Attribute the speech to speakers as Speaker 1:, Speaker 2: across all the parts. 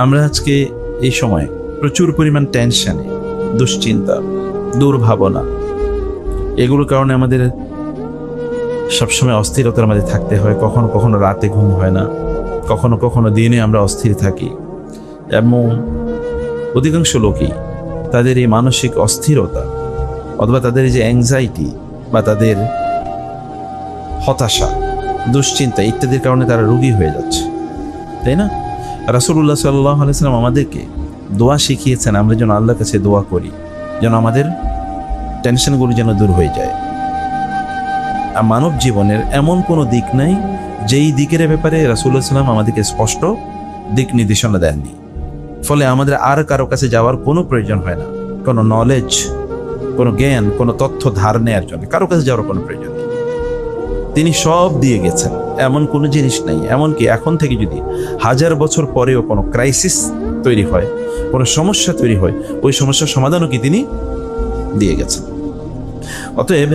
Speaker 1: আমরা আজকে এই সময় প্রচুর পরিমাণ টেনশনে, দুশ্চিন্তা, দুর্ভাবনা, এগুলোর কারণে আমাদের সবসময় অস্থিরতার মধ্যে থাকতে হয়। কখনো কখনো রাতে ঘুম হয় না, কখনো কখনো দিনে আমরা অস্থির থাকি। এবং অধিকাংশ লোকই তাদের এই মানসিক অস্থিরতা অথবা তাদের এই যে অ্যাংজাইটি বা তাদের হতাশা, দুশ্চিন্তা ইত্যাদির কারণে তারা রোগী হয়ে যাচ্ছে, তাই না? রাসূলুল্লাহ সাল্লাল্লাহু আলাইহি ওয়াসাল্লাম আমাদেরকে দোয়া শিখিয়েছেন, আমরা যেন আল্লাহর কাছে দোয়া করি যেন আমাদের টেনশনগুলো যেন দূর হয়ে যায়। আর মানব জীবনের এমন কোনো দিক নাই যেই দিকের ব্যাপারে রাসূলুল্লাহ সাল্লাম আমাদেরকে স্পষ্ট দিক নির্দেশনা দেননি। ফলে আমাদের আর কারো কাছে যাওয়ার কোনো প্রয়োজন হয় না, কোনো নলেজ, কোনো জ্ঞান, কোনো তথ্য ধার নেওয়ার জন্য কারো কাছে যাওয়ার কোনো প্রয়োজন নেই। তিনি সব দিয়ে গেছেন, এমন কোনো জিনিস নেই। এমনকি এখন থেকে যদি 1000 বছর পরেও কোনো ক্রাইসিস তৈরি হয়, কোনো সমস্যা তৈরি হয়, ওই সমস্যার সমাধানও কি তিনি দিয়ে গেছেন। অতএব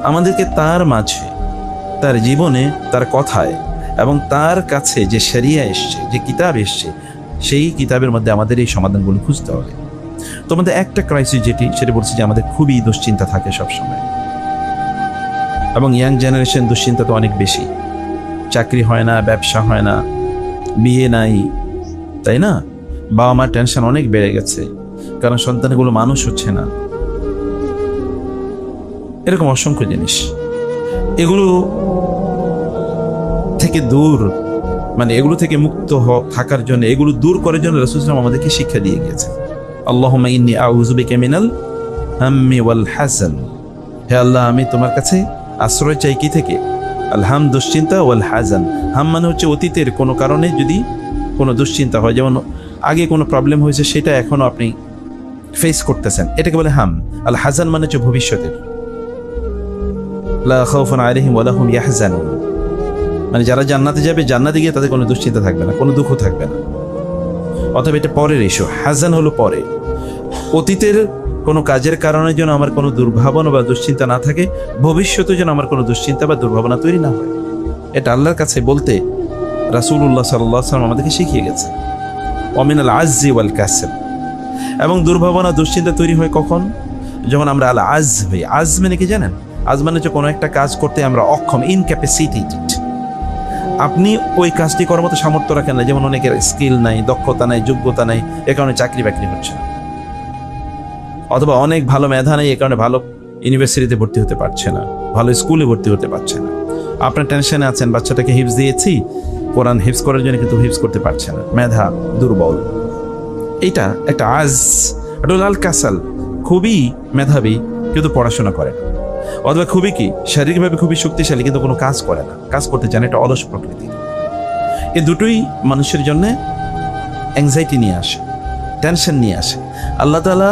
Speaker 1: আমাদেরকে তার মাঝে, তার জীবনে, তার কথায় এবং তার কাছে যে শরিয়া এসছে, যে কিতাব এসছে, সেই কিতাবের মধ্যে আমাদের এই সমাধানগুলো খুঁজতে হবে। তোমাদের একটা ক্রাইসিস সেটা বলছি যে আমাদের খুবই দুশ্চিন্তা থাকে সবসময়, এবং ইয়াং জেনারেশন দুশ্চিন্তা তো অনেক বেশি। চাকরি হয় না, ব্যবসা হয় না, বিয়ে নাই, তাই না? বাবা মার টেনশন অনেক বেড়ে গেছে, কারণ সন্তানগুলো মানুষ হচ্ছে না। এরকম অসংখ্য জিনিস, এগুলো থেকে দূর, মানে এগুলো থেকে মুক্ত থাকার জন্য, এগুলো দূর করার জন্য রাসূল সাল্লাল্লাহু আলাইহি ওয়াসাল্লাম আমাদেরকে শিক্ষা দিয়ে গেছে। আল্লাহুম্মা ইন্নী আউযু বিকা মিনাল হাম্মি ওয়াল হাযান, হে আল্লাহ আমি তোমার কাছে আশ্রয় চাই কি থেকে? আল হাম, দুশ্চিন্তা, ওয়াল হাযান, হাম মানে হচ্ছে অতীতের কোনো কারণে যদি কোনো দুশ্চিন্তা হয়, যেমন আগে কোনো প্রবলেম হয়েছে সেটা এখনো আপনি ফেস করতেছেন, এটাকে বলে হাম। আল হাযান মানে হচ্ছে ভবিষ্যতের, লা খাউফুন আলাইহিম ওয়া লা হুম ইয়াহজানুন, মানে যারা জান্নাতে যাবে, জান্নাতে গিয়ে তাদের কোনো দুশ্চিন্তা থাকবে না, কোনো দুঃখ থাকবে না। অথবা এটা পরের ইস্যু। হাজান হলো পরে, অতীতের কোনো কাজের কারণে যেন আমার কোনো দুর্ভাবনা বা দুশ্চিন্তা না থাকে, ভবিষ্যতে যেন আমার কোনো দুশ্চিন্তা বা দুর্ভাবনা তৈরি না হয়। এটা আল্লাহর কাছে বলতে রাসূলুল্লাহ সাল্লাল্লাহু আলাইহি ওয়াসাল্লাম আমাদেরকে শিখিয়ে গেছে। ওয়ামিনাল আজ্জি ওয়াল কাসল, এবং দুর্ভাবনা, দুশ্চিন্তা তৈরি হয় কখন? যখন আমরা আল আজ হই। আজ মানে কি জানেন? আজ মানে হচ্ছে কোনো একটা কাজ করতে আমরা অক্ষম, ইনক্যাপাসিটেটেড। আপনি ওই কাজটি করার মতো সামর্থ্য রাখেন না। যেমন অনেকের স্কিল নাই, দক্ষতা নাই, যোগ্যতা নাই, এ কারণে চাকরি বাকরি হচ্ছে না। অথবা অনেক ভালো মেধা নেই, এ কারণে ভালো ইউনিভার্সিটিতে ভর্তি হতে পারছে না, ভালো স্কুলে ভর্তি হতে পারছে না। আপনার টেনশনে আছেন, বাচ্চাটাকে হিফজ দিয়েছি, কোরআন হিফজ করার জন্য, কিন্তু হিফজ করতে পারছে না, মেধা দুর্বল। এইটা একটা আজ, এটা লাল কাসাল, খুবই মেধাবী কিন্তু পড়াশোনা করে না। অথবা খুবই কি শারীরিকভাবে খুবই শক্তিশালী কিন্তু কোনো কাজ করে না, কাজ করতে চান, এটা অলস প্রকৃতি। এই দুটোই মানুষের জন্য অ্যাংজাইটি নিয়ে আসে, টেনশন নিয়ে আসে। আল্লাহ তাআলা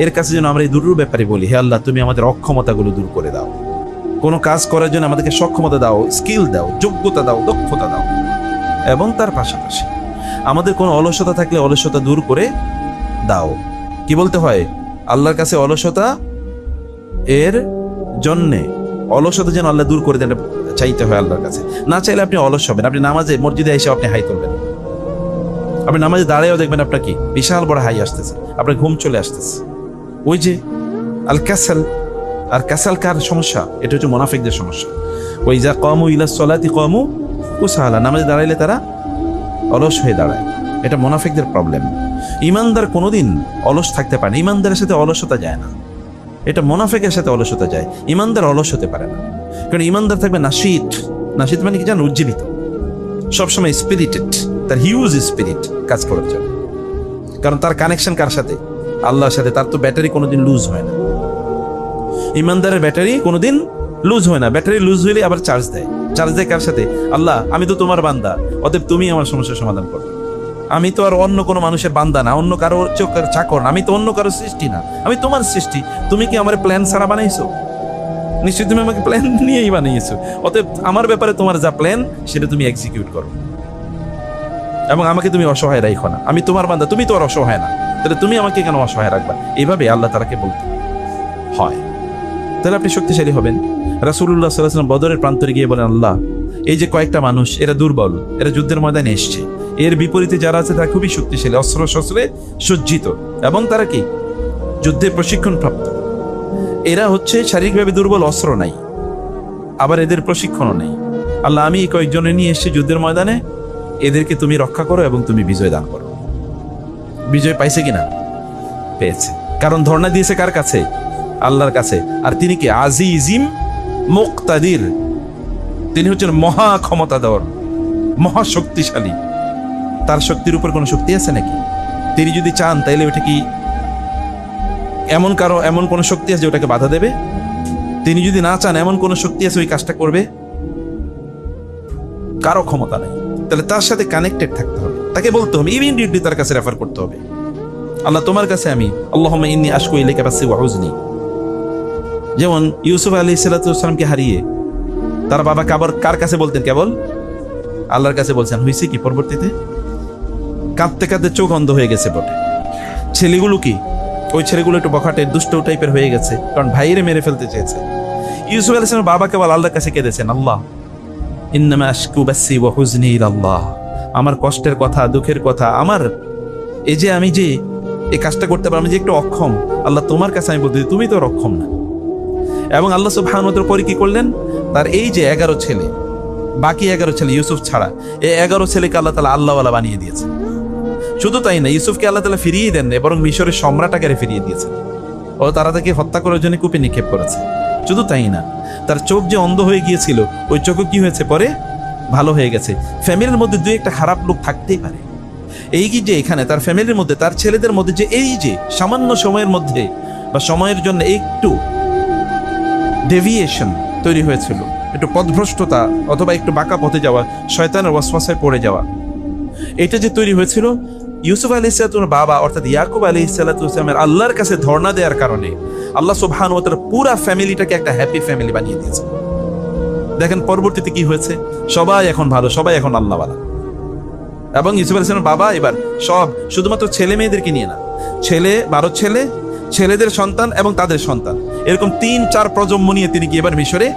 Speaker 1: এর কাছে যেন আমরা এই দুটোর ব্যাপারে বলি, হে আল্লাহ তুমি আমাদের অক্ষমতাগুলো দূর করে দাও, কোনো কাজ করার জন্য আমাদেরকে সক্ষমতা দাও, স্কিল দাও, যোগ্যতা দাও, দক্ষতা দাও। এবং তার পাশাপাশি আমাদের কোনো অলসতা থাকলে অলসতা দূর করে দাও। কি বলতে হয়? আল্লাহর কাছে অলসতা এর জন্যে, অলসতা যেন আল্লাহ দূর করে দেন, চাইতে হয় আল্লাহর কাছে। না চাইলে আপনি অলস হবেন। আপনি নামাজে, মসজিদে এসে আপনি হাই তুলবেন, আপনি নামাজে দাঁড়ায়ও দেখবেন আপনার কি বিশাল বড় হাই আসতেছে, আপনার ঘুম চলে আসতেছে। ওই যে আল কাসাল। আর কাসাল কার সমস্যা? এটা হচ্ছে মুনাফিকদের সমস্যা। ওই যা কামু ইলাস সালাতি কামু কুসালা, নামাজে দাঁড়াইলে তারা অলস হয়ে দাঁড়ায়, এটা মুনাফিকদের প্রবলেম। ইমানদার কোনোদিন অলস থাকতে পারে না, ইমানদারের সাথে অলসতা যায় না, এটা মুনাফিকের সাথে অলসতা যায়। ইমানদার অলস হতে পারে না, কারণ ইমানদার থাকবে নাশিত। নাশিত মানে কি জানো? উজ্জীবিত, সবসময় স্পিরিটেড, তার হিউজ স্পিরিট কাজ করার জন্য। কারণ তার কানেকশন কার সাথে? আল্লাহর সাথে। তার তো ব্যাটারি কোনোদিন লুজ হয় না। ইমানদারের ব্যাটারি কোনোদিন লুজ হয় না। ব্যাটারি লুজ হইলে আবার চার্জ দেয়। চার্জ দেয় কার সাথে? আল্লাহ, আমি তো তোমার বান্দা, অতএব তুমি আমার সমস্যার সমাধান করো। আমি তো আর অন্য কোনো মানুষের বান্দা না, অন্য কারো চাকর না, আমি তো অন্য কারো সৃষ্টি না, আমি তোমার সৃষ্টি। তুমি কি আমার প্ল্যান ছাড়া বানাইছো? নিশ্চয়ই তুমি আমাকে প্ল্যান নিয়েই বানিয়েছো। অতএব আমার ব্যাপারে তোমার যা প্ল্যান সেটা তুমি এক্সিকিউট করো, এবং আমাকে তুমি অসহায় রাখো না। আমি তোমার বান্দা, তুমি তো আর অসহায় না, তাহলে তুমি আমাকে কেন অসহায় রাখবা? এইভাবে আল্লাহ তাআলাকে বলতে হয়, তাহলে আপনি শক্তিশালী হবেন। রাসূলুল্লাহ সাল্লাল্লাহু আলাইহি ওয়াসাল্লাম বদরের প্রান্তরে গিয়ে বলেন, আল্লাহ, এই যে কয়েকটা মানুষ, এরা দুর্বল, এরা যুদ্ধের ময়দানে এসছে, এর বিপরীতে যারা আছে তারা খুবই শক্তিশালী, অস্ত্র শস্ত্রে সজ্জিত, এবং তারা কি যুদ্ধে প্রশিক্ষণ প্রাপ্ত। এরা হচ্ছে শারীরিকভাবে দুর্বল, অস্ত্র নাই, আবার এদের প্রশিক্ষণও নেই। আল্লাহ, আমি কয়েকজনে নিয়ে এসেছি যুদ্ধের ময়দানে, এদেরকে তুমি রক্ষা করো এবং তুমি বিজয় দান করো। বিজয় পাইছে কিনা? পেয়েছে। কারণ ধর্ণা দিয়েছে কার কাছে? আল্লাহর কাছে। আর তিনি কি? আজিজিম মুক্তাদির, তিনি হচ্ছেন মহা ক্ষমতাধর, মহা শক্তিশালী। তার শক্তির উপর কোনো শক্তি আছে নাকি? তিনি যদি চান তাইলে ওটা কি এমন কোনো শক্তি আছে যে ওটাকে বাধা দেবে? তিনি যদি না চান এমন কোনো শক্তি আছে ওই কাজটা করবে? কারো ক্ষমতা নেই। তাহলে তার সাথে কানেক্টেড থাকতে হবে, তাকে বলতে হবে, ইমিডিয়েটলি তার কাছে রেফার করতে হবে, আল্লাহ তোমার কাছে আমি, আল্লাহুম্মা ইন্নী আশকু ইলাইকা বাসি ওয়া হুজনি। যেমন ইউসুফ আলাইহিস সালামকে হারিয়ে তার বাবা কার কাছে বলতেন? কেবল আল্লাহর কাছে বলছেন। হয়েছে কি? পরবর্তীতে কাঁদতে কাঁদতে চোখ অন্ধ হয়ে গেছে বটে। ছেলেগুলো কি? ওই ছেলেগুলো একটু বখাটে দুষ্ট টাইপের হয়ে গেছে, কারণ ভাইরে মেরে ফেলতে চেয়েছে। ইউসুফ আলাইহিস সালামের বাবা কেবল আল্লাহর কাছে কেঁদেছেন, আল্লাহ ইন্নামা আশকু বাসি ওয়া হুজনি ইলাল্লাহ, আমার কষ্টের কথা, দুঃখের কথা, আমার এই যে আমি যে এই কাজটা করতে পারি, আমি যে একটু অক্ষম, আল্লাহ তোমার কাছে আমি বলতে, তুমি তো অক্ষম না। এবং আল্লাহ সুবহানাহু ওয়া তাআলা পরে কি করলেন? তার এই যে 11 ছেলে, বাকি 11 ছেলে ইউসুফ ছাড়া, এই 11 ছেলেকে আল্লাহ তাআলা আল্লাহওয়ালা বানিয়ে দিয়েছে। শুধু তাই না, ইউসুফকে আল্লাহ তাআলা ফিরিয়ে দেন না, বরং মিশরের সম্রাট আকারে ফিরিয়ে দিয়েছে। ও তারা তাকে হত্যা করার জন্য কূপে নিক্ষেপ করেছে। শুধু তাই না, তার চোখ যে অন্ধ হয়ে গিয়েছিল, ওই চোখও কি হয়েছে? পরে ভালো হয়ে গেছে। ফ্যামিলির মধ্যে দুই একটা খারাপ লোক থাকতেই পারে, এই কি যে এখানে তার ফ্যামিলির মধ্যে, তার ছেলেদের মধ্যে যে এই যে সামান্য সময়ের মধ্যে বা সময়ের জন্য একটু ডেভিয়েশন তৈরি হয়েছিল, একটু পথভ্রষ্টতা অথবা একটু বাঁকা পথে যাওয়া, শয়তানের ওয়াসওয়াসায় পড়ে যাওয়া, এটা যে তৈরি হয়েছিল ইউসুফ আলাইহিস সালামের বাবা অর্থাৎ ইয়াকুব আলাইহিস সালামের আল্লাহর কাছে ধর্ণা দেওয়ার কারণে আল্লাহ সুবহানাহু ওয়া তাআলা পুরা ফ্যামিলিটাকে একটা হ্যাপি ফ্যামিলি বানিয়ে দিয়েছে। দেখেন পরবর্তীতে কি হয়েছে, সবাই এখন ভালো, সবাই এখন আল্লাহওয়ালা। এবং ইউসুফ আলাইহিস সালামের বাবা এবার সব শুধুমাত্র ছেলে মেয়েদেরকে নিয়ে না, 12 ছেলে, ছেলেদের সন্তান এবং তাদের সন্তান, এরকম 3-4 প্রজন্ম নিয়ে তিনি কি এবার মিশরে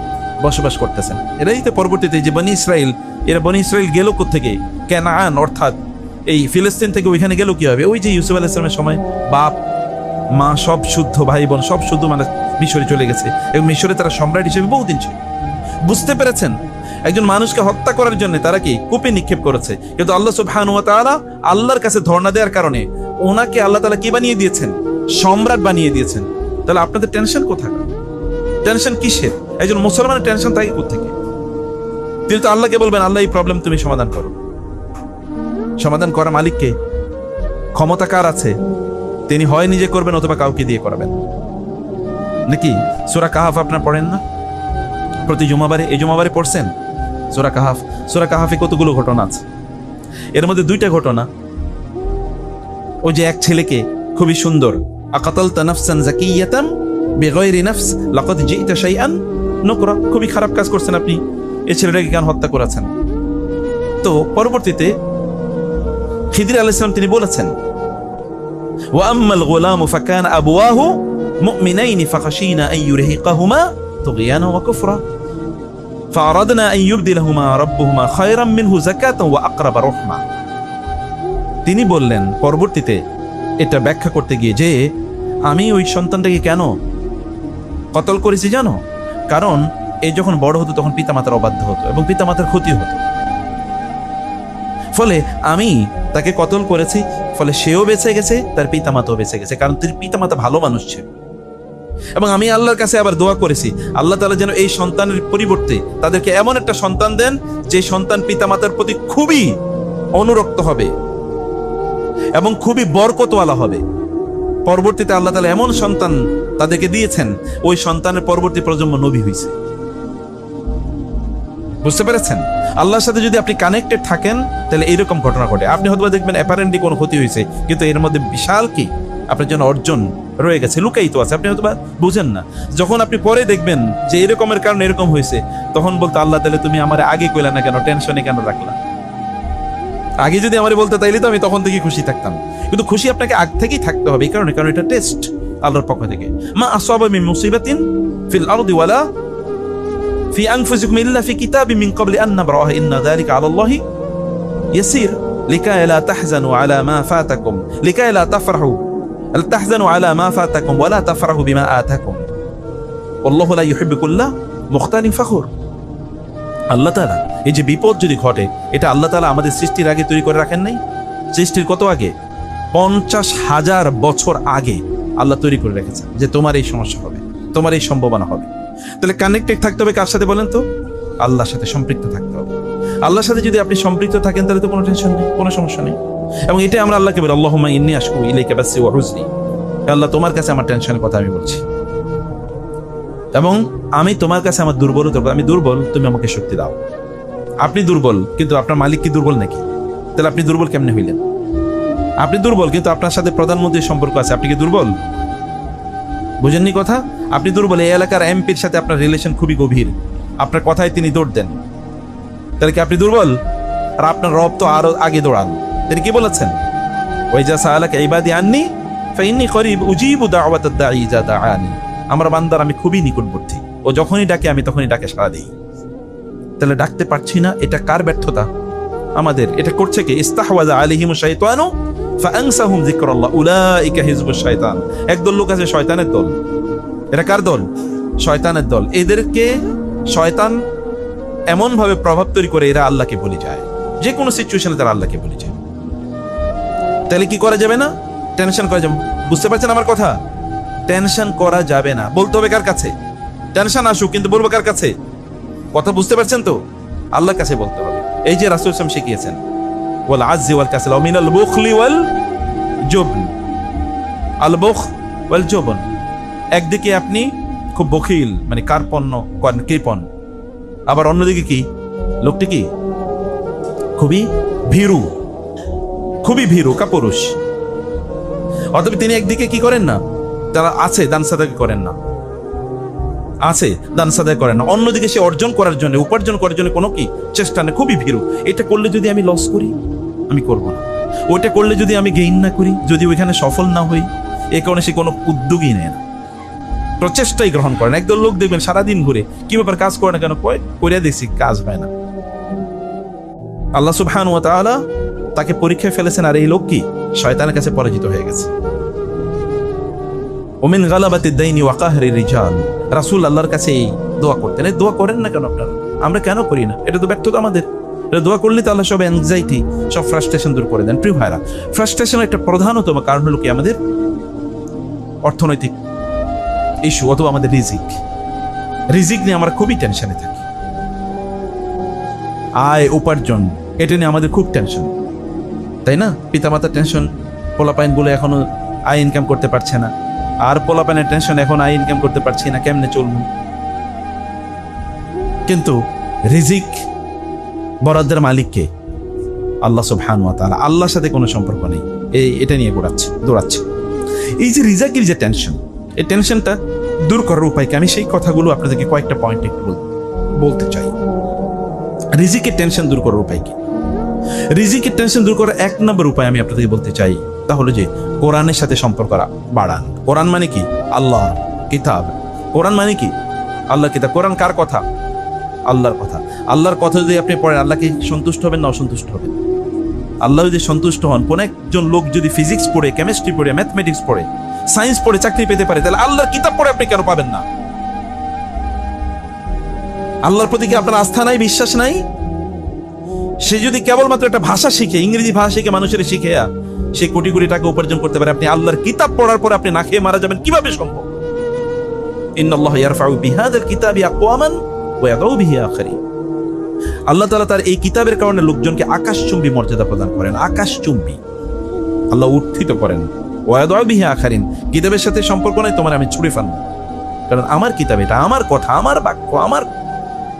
Speaker 1: বসবাস করতেছেন। এরাই তো পরবর্তীতে যে বনি ইসরাইল, এরা বনি ইসরাইল গেল কোত্থেকে? কানান অর্থাৎ এই ফিলিস্তিন থেকে ওইখানে গেল কি হবে? ওই যে ইউসুফ আলাইহিস সালামের সময় বাপ মা সব শুদ্ধ, ভাই বোন সব শুদ্ধ, মানে মিশরে চলে গেছে এবং মিশরে তারা সম্রাট হিসেবে বহুদিন ছিল। বুঝতে পেরেছেন? একজন মানুষকে হত্যা করার জন্য তারা কি কূপে নিক্ষেপ করেছে, কিন্তু আল্লাহ সুবহানাহু ওয়া তাআলা আল্লাহর কাছে ধর্ণা দেওয়ার কারণে ওনাকে আল্লাহ তাআলা কি বানিয়ে দিয়েছেন? সম্রাট বানিয়ে দিয়েছেন। তাহলে আপনাদের টেনশন কোথায়? টেনশন কিসের? একজন মুসলমানের টেনশন থাকে কোত্থেকে? তিনি তো আল্লাহকে বলবেন, আল্লাহ এই প্রবলেম তুমি সমাধান করো। সমাধান করা মালিককে, ক্ষমতা কার আছে? তিনি হয় নিজে করবেন অথবা কাউকে দিয়ে করাবেন, নাকি? সূরা কাহাফ আপনারা পড়েন না প্রতি জুমাবারে? এই জুমাবারে পড়ছেন সূরা কাহাফ? সূরা কাহাফে কতগুলো ঘটনা আছে, এর মধ্যে 2টা ঘটনা। ওই যে এক ছেলেকে খুবই সুন্দর, আকাতালতা নাফসান যাকিয়াতান বিগাইরি নাফস লাকাদ জিইতা শাইআন নুকরা, খুবই খারাপ কাজ করছেন আপনি, এই ছেলেটাকে কেন হত্যা করেছেন? তো পরবর্তীতে খিদির আলাইহিস সালাম তিনি বলেছেন, ওয়া আম্মাল গুলামু ফাকানা আবওয়াহু মুমিনাইনি ফাখাশিনা আন ইউরহিকাহুমা তুগয়ানা ওয়া কুফরা ফাআরাদনা আন ইউবদিলাহুমা রাব্বুহুমা খায়রাম মিনহু যাকাতান ওয়া আকরাবা রাহমা। তিনি বললেন পরবর্তীতে এটা ব্যাখ্যা করতে গিয়ে যে আমি ওই সন্তানটাকে কেন কতল করেছি জানো? কারণ এই যখন বড় হতো তখন পিতামাতার অবাধ্য হতো এবং পিতামাতার ক্ষতি হতো, ফলে আমি তাকে কতল করেছি, ফলে সেও বেঁচে গেছে, তার পিতামাতাও বেঁচে গেছে, কারণ তার পিতামাতা ভালো মানুষ ছিল। এবং আমি আল্লাহর কাছে আবার দোয়া করেছি, আল্লাহ তাআলা যেন এই সন্তানের পরিবর্তে তাদেরকে এমন একটা সন্তান দেন যে সন্তান পিতামাতার প্রতি খুবই অনুরক্ত হবে এবং খুবই বরকতওয়ালা হবে। পরবর্তীতে আল্লাহ তাআলা এমন সন্তান তাদেরকে দিয়েছেন, ওই সন্তানের পরবর্তী প্রজন্ম নবী হয়েছে। বুঝতে পেরেছেন? আল্লাহর সাথে যদি আপনি কানেক্টেড থাকেন তাহলে এইরকম ঘটনা ঘটে। আপনি হয়তো দেখবেন অ্যাপারেন্টলি কোনো ক্ষতি হয়েছে, কিন্তু এর মধ্যে বিশাল কি আপনার জন্য অর্জন রয়ে গেছে, লুকায়িত আছে, আপনি হয়তো বুঝেন না। যখন আপনি পরে দেখবেন যে এরকমের কারণে এরকম হয়েছে, তখন বলতে, আল্লাহ তাহলে তুমি আমার আগে কইলা না কেন, টেনশনে কেন রাখলা? আগে যদি আমার বলতে তাইলে তো আমি তখন থেকে খুশি থাকতাম। কিন্তু খুশি আপনাকে আগ থেকেই থাকতে হবে, এই কারণে, কারণ এটা টেস্ট আল্লাহর পক্ষ থেকে। মা আসাবা মিন মুসিবাতিন ফিল আরদি ওয়ালা ফি আনফুসিকুম ইল্লা ফি কিতাবিম মিন ক্বাবলি আন নাবরাহা ইন্না যালিকা আলাল্লাহি ইয়াসির। লিকাই লা তাহজানু আলা মা ফাতাকুম লিকাই লা তাফরাহু তাহজানু আলা মা ফাতাকুম ওয়া লা তাফরাহু বিমা আতাকুম আল্লাহু লা ইউহিব্বু কুল্লা মুখতালিন ফখুর। আল্লাহ তাআলা এই যে বিপদ যদি ঘটে, এটা আল্লাহ তাআলা আমাদের সৃষ্টির আগে তৈরি করে রাখেন নাই? সৃষ্টির কত আগে? 50,000 বছর আগে আল্লাহ তৈরি করে রেখেছেন যে তোমার এই সমস্যা হবে, তোমার এই সম্ভাবনা হবে। তাহলে কানেক্টেড থাকতে হবে কার সাথে বলেন তো? আল্লাহর সাথে সম্পৃক্ত থাকতে হবে। আল্লাহর সাথে যদি আপনি সম্পৃক্ত থাকেন তাহলে তো কোনো টেনশন নেই, কোনো সমস্যা নেই। এবং এটাই আমরা আল্লাহকে বলি, আল্লাহুম্মা ইন্নী আশকু ইলাইকা বাসসি ওয়া হুজনি। আল্লাহ, তোমার কাছে আমার টেনশনের কথা আমি বলছি, এবং আমি তোমার কাছে আমার দুর্বলতা, আমি দুর্বল, তুমি আমাকে শক্তি দাও। আপনি দুর্বল, কিন্তু আপনার মালিক কি দুর্বল নাকি? তাহলে আপনি দুর্বল কেমনে হইলেন? আপনি দুর্বল, কিন্তু আপনার সাথে প্রধানমন্ত্রীর সম্পর্ক আছে, আপনি কি দুর্বল? বুঝেননি কথা? আপনি দুর্বল। এই এলাকার এমপির সাথে আপনার রিলেশন খুবই গভীর, আপনার কথায় তিনি দৌড় দেন, তাহলে কি আপনি দুর্বল? আর আপনার রব তো আরো আগে দৌড়ান। তিনি কি বলেছেন? ওয়াইজা সাআলাকা ইবাদি আন্নি ফাইন্নী করিব উজিবু দাওয়াতাদ দাঈ ইযা দাআনি। আমার বান্দার আমি খুবই নিকটবর্তী, ও যখনই ডাকে আমি তখনই ডাকে সাড়া দিই। তাহলে ডাকতে পারছি না, এটা কার ব্যর্থতা? আমাদের। এটা করছে কি? ইস্তাহওয়াযা আলাইহিমুশ শাইতানু ফাআনসাহুম যিকরাল্লাহ উলাইকা হিজবুশ শাইতান। একদল লোক আছে শয়তানের দল। এটা কার দল? শয়তানের দল। এদেরকে শয়তান এমন ভাবে প্রভাব তৈরি করে এরা আল্লাহকে ভুলে যায়, যে কোনো সিচুয়েশনে তারা আল্লাহকে ভুলে যায়। তাহলে কি করা যাবে না? টেনশন করা যাবে। বুঝতে পারছেন আমার কথা? টেনশন করা যাবে না। বলতে হবে কার কাছে? টেনশন আসুক, কিন্তু বলবো কার কাছে? কথা বুঝতে পারছেন তো? আল্লাহর কাছে বলতে হবে। এই যে রাসূল সাল্লাল্লাহু আলাইহি ওয়াসাল্লাম শিখিয়েছেন, ওয়াল আজ্জি ওয়াল কাসল ওয়া মিনাল বুখলি ওয়াল জুবন। আল বুখ ওয়াল জুবন, একদিকে আপনি খুব বখিল, মানে কার্পণ্য, কৃপণ, আবার অন্যদিকে কি? লোকটি কি? খুবই ভীরু, খুবই ভীরু কাপুরুষ। অতএব তিনি একদিকে কি করেন না, তারা আছে দান সাদাকা করেন না, আছে দান সাদাকা করেন না, অন্যদিকে সে অর্জন করার জন্য, উপার্জন করার জন্য কোনো কি চেষ্টা নেই, খুবই ভীরু। এটা করলে যদি আমি লস করি, আমি করব না। ওইটা করলে যদি আমি গেইন না করি, যদি ওইখানে সফল না হই, এ কারণে সে কোনো উদ্যোগই নেয় না, প্রচেষ্টাই গ্রহণ করেন। একদল লোক দেখবেন সারাদিন ঘুরে, কি ব্যাপার কাজ করে না কেন, করিয়া দেখছি কাজ হয় না। আল্লাহ সুবহানাহু ওয়া তাআলা তাকে পরীক্ষায় ফেলেছেন, আর এই লোক কি শয়তানের কাছে পরাজিত হয়ে গেছে। ওমিন গালাবাতিদ দাইনি ওয়া কাহরির রিজাল। রাসূল আল্লাহর কাছে এই দোয়া করতেন। এই দোয়া করেন না কেন আপনারা? আমরা কেন করি না? এটা তো ব্যর্থতা আমাদের। এটা দোয়া করলে তো আল্লাহ সব অ্যাংজাইটি, সব ফ্রাস্ট্রেশন দূর করে দেন। প্রিয় ভাইরা, ফ্রাস্ট্রেশনের একটা প্রধানতম কারণ হলো কি? আমাদের অর্থনৈতিক ইস্যু, অথবা আমাদের রিজিক নিয়ে আমরা খুবই টেনশনে থাকি। আয় উপার্জন, এটা নিয়ে আমাদের খুব টেনশন, তাই না? পিতামাতার টেনশন, পোলাপাইন বলে এখনো আয় ইনকাম করতে পারছে না, আর পোলাপাইনের টেনশন, এখন আয় ইনকাম করতে পারছি না, কেমনে চলবো? কিন্তু রিজিক বরাদ্দের মালিককে আল্লাহ সুবহানাহু ওয়া তাআলা। আল্লাহর সাথে কোনো সম্পর্ক নেই, এটা নিয়ে দৌড়াচ্ছে। এই যে রিজিকের যে টেনশন, এই টেনশনটা দূর করার উপায় কি? আমি সেই কথাগুলো আপনাদেরকে কয়েকটা পয়েন্ট একটু বলতে চাই। রিজিকের টেনশন দূর করার উপায় কি? রিজিকের টেনশন দূর করার 1 নম্বর উপায় আমি আপনাদেরকে বলতে চাই, তা হলো যে কোরআনের সাথে সম্পর্ক বাড়ান। কোরআন মানে কি? আল্লাহর কিতাব। কোরআন মানে কি? আল্লাহর কিতাব। কোরআন কার কথা? আল্লাহর কথা। আল্লাহর কথা যদি আপনি পড়েন, আল্লাহকে সন্তুষ্ট হবেন না অসন্তুষ্ট হবেন? আল্লাহ যদি সন্তুষ্ট হন, কোন একজন লোক যদি ফিজিক্স পড়ে, কেমিস্ট্রি পড়ে, ম্যাথমেটিক্স পড়ে, সায়েন্স পড়ে চাকরি পেতে পারে, তাহলে আল্লাহর কিতাব পড়ে আপনি কেন পাবেন না? আল্লাহর প্রতি কি আপনার আস্থা নাই, বিশ্বাস নাই? সে যদি কেবলমাত্র একটা ভাষা শিখে, ইংরেজি ভাষা শিখে, মানুষের শিখে সে কোটি কোটি টাকা উপার্জন করতে পারে, আপনি আল্লাহর কিতাব পড়ার পরে আপনি না খেয়ে মারা যাবেন, কিভাবে সম্ভব? ইন্নাল্লাহা ইয়ারফাউ বিহাযাল কিতাবি আকওয়ামান ওয়া ইয়াদাউ বিহি আখারিন। আল্লাহ তাআলা তার এই কিতাবের কারণে লোকজনকে আকাশচুম্বী মর্যাদা প্রদান করেন। আকাশচুম্বী আল্লাহ উত্থিত করেন। ওয়া ইয়াদাউ বিহি আখারিন, কিতাবের সাথে সম্পর্ক নাই তোমার, আমি ছুঁড়ে ফেলবো, কারণ আমার কিতাব, এটা আমার কথা, আমার বাক্য, আমার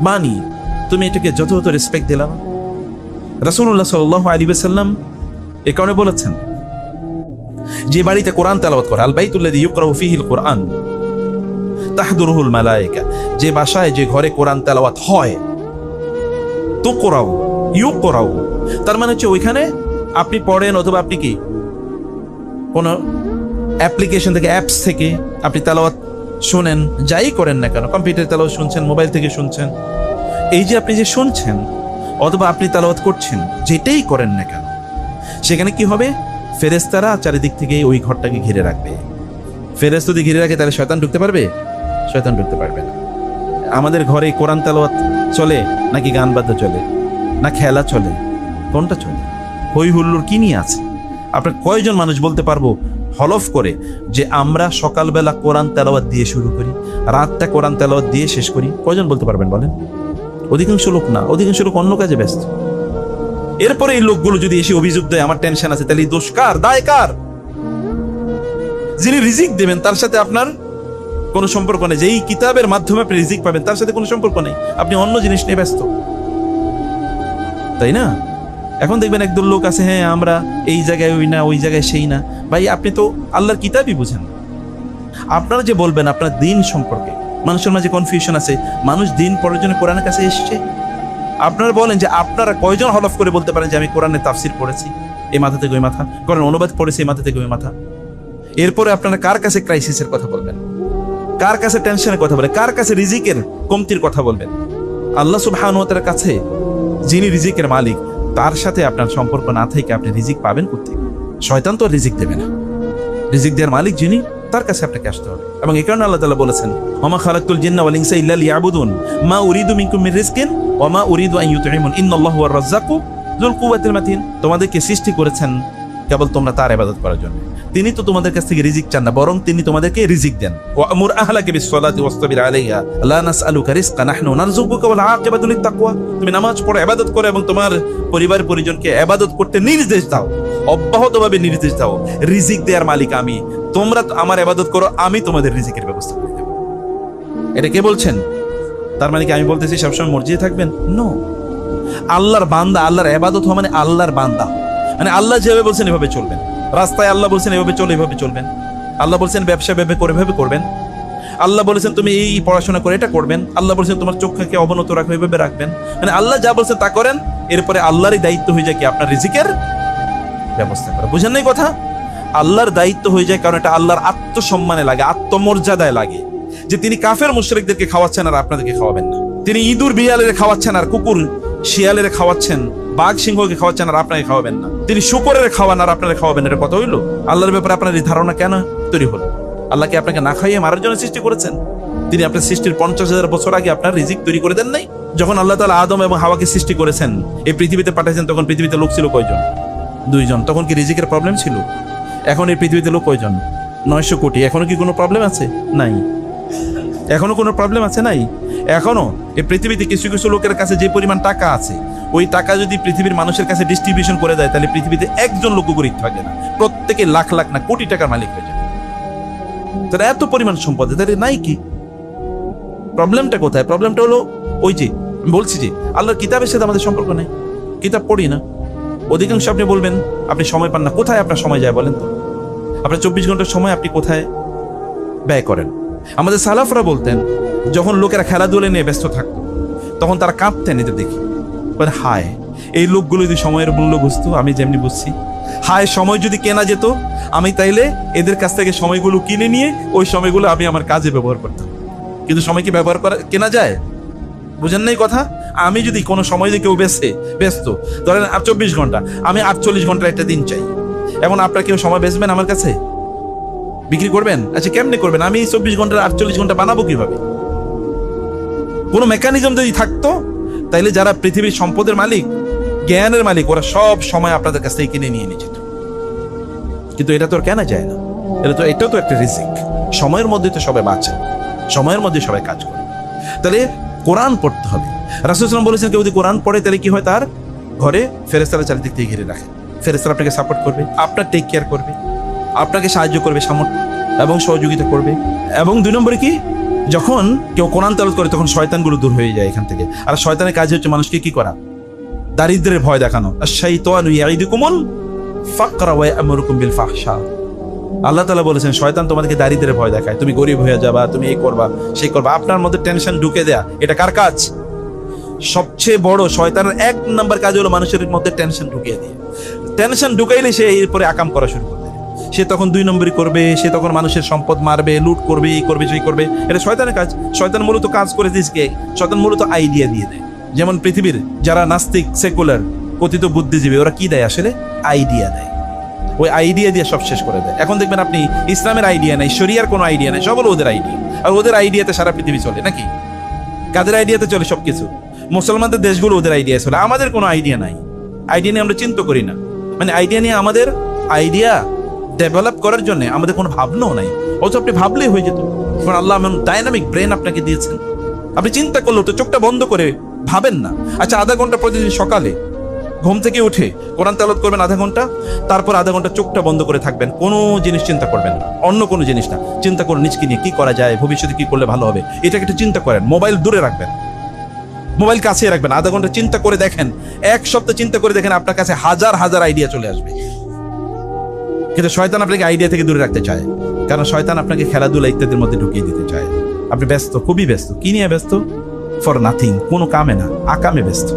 Speaker 1: বাণী, তুমি এটাকে যথাযথ রেসপেক্ট দিলা না। রাসূলুল্লাহ সাল্লাল্লাহু আলাইহি ওয়াসাল্লাম এ কারণে বলেছেন, যে বাড়িতে কোরআন তেলাওয়াত করে, আল বাইতুল্লাযী ইউকরাউ ফীহিল কুরআন তাহদুরুহুল মালায়েকা, যে বাসায়, যে ঘরে কোরআন তেলাওয়াত হয়, তুকরাউ ইউকরাউ, তার মানে হচ্ছে ওইখানে আপনি পড়েন, অথবা আপনি কি কোন অ্যাপ্লিকেশন থেকে, অ্যাপস থেকে আপনি তেলাওয়াত শুনেন, যাই করেন না কেন, কম্পিউটার তেলাওয়াত শুনছেন, মোবাইল থেকে শুনছেন, এই যে আপনি যে শুনছেন অথবা আপনি তেলাওয়াত করছেন, যেটাই করেন না কেন, সেখানে কি হবে? ফেরেশতারা চারিদিক থেকে ওই ঘরটাকে ঘিরে রাখবে। ফেরেশতা যদি ঘিরে রাখে তাহলে শয়তান ঢুকতে পারবে? শয়তান ঢুকতে পারবে না। আমাদের ঘরে কোরআন তেলাওয়াত চলে নাকি গান বাদ্য চলে, না খেলা চলে? কোনটা চলে? হই হুল্লোড় কি নিয়ে আছে? আপনার কয়জন মানুষ বলতে পারবো হলফ করে যে আমরা সকালবেলা কোরআন তেলাওয়াত দিয়ে শুরু করি, রাতটা কোরআন তেলাওয়াত দিয়ে শেষ করি? কয়জন বলতে পারবেন বলেন? অধিকাংশ লোক না, অধিকাংশ লোক অন্য কাজে ব্যস্ত। এরপরে এই লোকগুলো যদি এসে অভিযোগ দেয় আমার টেনশন আছে, তাহলে দোষ কার, দায় কার? যিনি রিজিক দেবেন তার সাথে আপনার কোনো সম্পর্ক নেই। যেই কিতাবের মাধ্যমে আপনি রিজিক পাবেন তার সাথে কোনো সম্পর্ক নেই, আপনি অন্য জিনিস নিয়ে ব্যস্ত, তাই না? এখন দেখবেন একদল লোক আছে, হ্যাঁ আমরা এই জায়গায় ওই না, ওই জায়গায় সেই না। ভাই আপনি তো আল্লাহর কিতাবই বুঝেন। আপনারা যে বলবেন আপনার দিন সম্পর্কে, মানুষের মাঝে কনফিউশন আছে, মানুষ দিন পড়ার জন্য কোরআনের কাছে এসছে। আপনারা বলেন যে আপনারা কয়জন হলফ করে বলতে পারেন যে আমি কোরআনের তাফসির পড়েছি এই মাথা থেকে ওই মাথা, কোরআন অনুবাদ পড়েছি এই মাথা থেকে ওই মাথা? এরপরে আপনারা কার কাছে ক্রাইসিসের কথা বলবেন, কার কাছে টেনশনের কথা বলবেন, কার কাছে রিজিকের কমতির কথা বলবেন? আল্লাহ সুবহানাহু ওয়া তাআলার কাছে যিনি রিজিকের মালিক, তার সাথে আপনার সম্পর্ক না থেকে আপনি রিজিক পাবেন কোত্থেকে? শয়তান তো রিজিক দেবে না। রিজিক দেওয়ার মালিক যিনি, তার কাছে আপনাকে আসতে হবে। এবং এই কারণে আল্লাহ তাআলা বলেছেন, ওমা খালাকতুল জিন্না ওয়াল ইনসা ইল্লা লিয়াবুদুন মা উরিদু মিনকুম মির রিজকিন ওয়া মা উরিদু আন ইউতঈমুন ইন্নাল্লাহু হুয়ার রাজ্জাকু যুল কুওয়াতিল মাতিন। তোমাদেরকে সৃষ্টি করেছেন কেবল তোমরা তার ইবাদত করার জন্য। তিনি তো তোমাদের কাছ থেকে রিজিক চান না, বরং তিনি তোমাদেরকে রিজিক দেন। ওয়া আমুর আহলাকা বিস-সালাতি ওয়াসতাবির আলাইহা লা নাসআলুকা রিজকা নাহনু নারযুকুকা ওয়াল আকিবাতু লিত-তাকওয়া। তুমি নামাজ পড়ো, ইবাদত করো এবং তোমার পরিবার পরিজনকে ইবাদত করতে নির্দেশ দাও, অব্যাহতভাবে নির্দেশ দাও। রিজিক দেওয়ার মালিক আমি, তোমরা আমার ইবাদত করো, আমি তোমাদের রিজিকের ব্যবস্থা করে দেব। এটা কে বলছেন? তার মানে কি আমি বলতেছি সবসময় মসজিদে থাকবেন? নো। আল্লাহর বান্দা, আল্লাহর ইবাদত হওয়া মানে আল্লাহর বান্দা, মানে আল্লাহ যেভাবে বলছেন এভাবে চলবেন। রাস্তায় আল্লাহ বলছেন এভাবে চলে, এভাবে চলবেন। আল্লাহ বলছেন ব্যবসা এভাবে করে এভাবে করবেন। আল্লাহ বলেছেন তুমি এই পড়াশোনা করে এটা করবেন। আল্লাহ বলেছেন তোমার চোখকে অবনত রাখো, এভাবে রাখবেন। মানে আল্লাহ যা বলছেন তা করেন। এরপরে আল্লাহরই দায়িত্ব হয়ে যায় কি আপনার রিজিকের ব্যবস্থা করা। বুঝেন নাই কথা? আল্লাহর দায়িত্ব হয়ে যায়, কারণ এটা আল্লাহর আত্মসম্মানে লাগে, আত্মমর্যাদায় লাগে যে তিনি কাফের মুশরিকদেরকে খাওয়াচ্ছেন আর আপনাদেরকে খাওয়াবেন না। তিনি ইঁদুর বিড়ালের খাওয়াচ্ছেন আর কুকুর শিয়ালের খাওয়াচ্ছেন, বাঘ সিংহকে খাওয়াচ্ছেন আর আপনাকে খাওয়াবেন না। তিনি শুকরের খাওয়ান আর আপনারা খাওয়াবেন। এটা কথা হইলো? আল্লাহর ব্যাপারে আপনার এই ধারণা কেন তৈরি হলো? আল্লাহ কি আপনাকে না খাইয়ে মারার জন্য সৃষ্টি করেছেন? তিনি আপনার সৃষ্টির 50,000 বছর আগে আপনার রিজিক তৈরি করে দেন নাই? যখন আল্লাহ তাআলা আদম এবং হাওয়াকে সৃষ্টি করেছেন, এই পৃথিবীতে পাঠাইছেন, তখন পৃথিবীতে লোক ছিল কয়জন? 2 জন। তখন কি রিজিকের প্রবলেম ছিল? এখন এই পৃথিবীতে লোক কয়জন? 900 কোটি। এখনো কি কোনো প্রবলেম আছে? নাই। এখনো কোনো প্রবলেম আছে? নাই। এখনো এই পৃথিবীতে কিছু কিছু লোকের কাছে যে পরিমাণ টাকা আছে, ওই টাকা যদি পৃথিবীর মানুষের কাছে ডিস্ট্রিবিউশন করে দেয়, তাহলে পৃথিবীতে একজন লোক গরিব থাকে না, প্রত্যেকে লাখ লাখ না কোটি টাকার মালিক হয়ে যাবে। তাহলে এত পরিমাণ সম্পদ, তাহলে নাই কি? প্রবলেমটা কোথায়? প্রবলেমটা হলো ওই যে বলছি যে আল্লাহর কিতাবের সাথে আমাদের সম্পর্ক নেই, কিতাব পড়ি না। অধিকাংশ আপনি বলবেন আপনি সময় পান না। কোথায় আপনার সময় যায় বলেন তো? আপনার 24 ঘন্টার সময় আপনি কোথায় ব্যয় করেন? আমাদের সালাফরা বলতেন, যখন লোকেরা খেলাধুলা নিয়ে ব্যস্ত থাকতো তখন তারা কাঁদতেন এতে দেখি। হায়, এই লোকগুলো যদি সময়ের মূল্য বুঝতো আমি যেমনি বুঝছি, হায় সময় যদি কেনা যেত, আমি তাইলে এদের কাছ থেকে সময়গুলো কিনে নিয়ে ওই সময়গুলো আমি আমার কাজে ব্যবহার করতাম। কিন্তু সময় কি ব্যবহার করা কেনা যায়? বুঝেন নাই কথা? আমি যদি কোনো সময় দিয়ে কেউ ব্যস্ত ধরেন 24 ঘন্টা, আমি 48 ঘন্টার একটা দিন চাই, এখন আপনারা কেউ সময় বেচবেন আমার কাছে? বিক্রি করবেন? আচ্ছা কেমনে করবেন? আমি 24 ঘন্টার 48 ঘন্টা বানাবো কিভাবে? কোনো মেকানিজম যদি থাকতো, তাইলে যারা পৃথিবীর সম্পদের মালিক, জ্ঞানের মালিক, ওরা সব সময় আপনাদের কাছ থেকে কিনে নিয়ে যেত। কিন্তু এটা তো আর কেনা যায় না। এটাও তো একটা রিজিক। সময়ের মধ্যে তো সবাই বাঁচে, সময়ের মধ্যে সবাই কাজ করে। তাহলে কোরআন পড়তে হবে। রাসূল সাল্লাল্লাহু আলাইহি ওয়াসাল্লাম বলেছেন কেউ যদি কোরআন পড়ে তাহলে কি হয়? তার ঘরে ফেরেশতারা চারিদিক থেকে ঘিরে রাখে। ফেরেশতারা আপনাকে সাপোর্ট করবে, আপনার টেক কেয়ার করবে, আপনাকে সাহায্য করবে, সামর্থ্য এবং সহযোগিতা করবে। এবং 2 নম্বরে কি, যখন কেউ কোরআন তেলাওয়াত করে তখন শয়তানগুলো দূর হয়ে যায় এখান থেকে। আর শয়তানের কাজ হচ্ছে মানুষকে কি করা? দারিদ্র্যের ভয় দেখানো। আশ-শাইতানু ইয়াইদুকুমুল ফাকরা ওয়া ইয়া'মুরুকুম বিল ফাহশা। আল্লাহ তাআলা বলেছেন শয়তান তোমাদেরকে দারিদ্র্যের ভয় দেখায়, তুমি গরিব হয়ে যাবা, তুমি এই করবা সেই করবা, আপনার মধ্যে টেনশন ঢুকে দেয়া। এটা কার কাজ? সবচেয়ে বড় শয়তানের 1 নম্বর কাজ হলো মানুষের মধ্যে টেনশন ঢুকিয়ে দিয়ে। টেনশন ঢুকাইলে সে এরপরে আকাম করা শুরু করবে। সে তখন 2 নম্বরই করবে, সে তখন মানুষের সম্পদ মারবে, লুট করবে, এই করবে সেই করবে। এটা শয়তানের কাজ। শয়তান মূলত কাজ করে দিসকে, শয়তান মূলত আইডিয়া দিয়ে দেয়। যেমন পৃথিবীর যারা নাস্তিক, সেকুলার, কথিত বুদ্ধিজীবী, ওরা কি দেয় আসলে? আইডিয়া দেয়। ওই আইডিয়া দিয়ে সব শেষ করে দেয়। এখন দেখবেন আপনি ইসলামের আইডিয়া নাই, শরিয়ার কোনো আইডিয়া নাই, সব হলো ওদের আইডিয়া। আর ওদের আইডিয়াতে সারা পৃথিবী চলে নাকি? কাদের আইডিয়াতে চলে সবকিছু? মুসলমানদের দেশগুলো ওদের আইডিয়া চলে, আমাদের কোনো আইডিয়া নাই। আইডিয়া নিয়ে আমরা চিন্তা করি না, মানে আইডিয়া নিয়ে আমাদের আইডিয়া ডেভেলপ করার জন্য আমাদের কোনো ভাবনাও নাই। অথচ আপনি ভাবলেই হয়ে যেত, কারণ আল্লাহ এমন ডাইনামিক ব্রেন আপনাকে দিয়েছেন। আপনি চিন্তা করলেও তো চোখটা বন্ধ করে ভাবেন না। আচ্ছা, আধা ঘন্টা প্রতিদিন সকালে ঘুম থেকে উঠে কোরআন তেলাওয়াত করবেন আধা ঘন্টা, তারপর আধা ঘন্টা চোখটা বন্ধ করে থাকবেন, কোনো জিনিস চিন্তা করবেন না, অন্য কোনো জিনিস না। চিন্তা করে নিজকে নিয়ে কি করা যায়, ভবিষ্যতে কি করলে ভালো হবে, এটাকে একটু চিন্তা করেন। মোবাইল দূরে রাখবেন, মোবাইল কাছে রাখবেন, আধা ঘন্টা চিন্তা করে দেখেন, এক সপ্তাহ চিন্তা করে দেখেন, আপনার কাছে হাজার হাজার আইডিয়া চলে আসবে। কিন্তু শয়তান আপনাকে আইডিয়া থেকে দূরে রাখতে চায়, কারণ শয়তান আপনাকে খেলাধুলা ইত্যাদির মধ্যে ঢুকিয়ে দিতে চায়। আপনি ব্যস্ত, খুবই ব্যস্ত। কি নিয়ে ব্যস্ত? ফর নাথিং, কোনো কামে না, আকামে ব্যস্ত।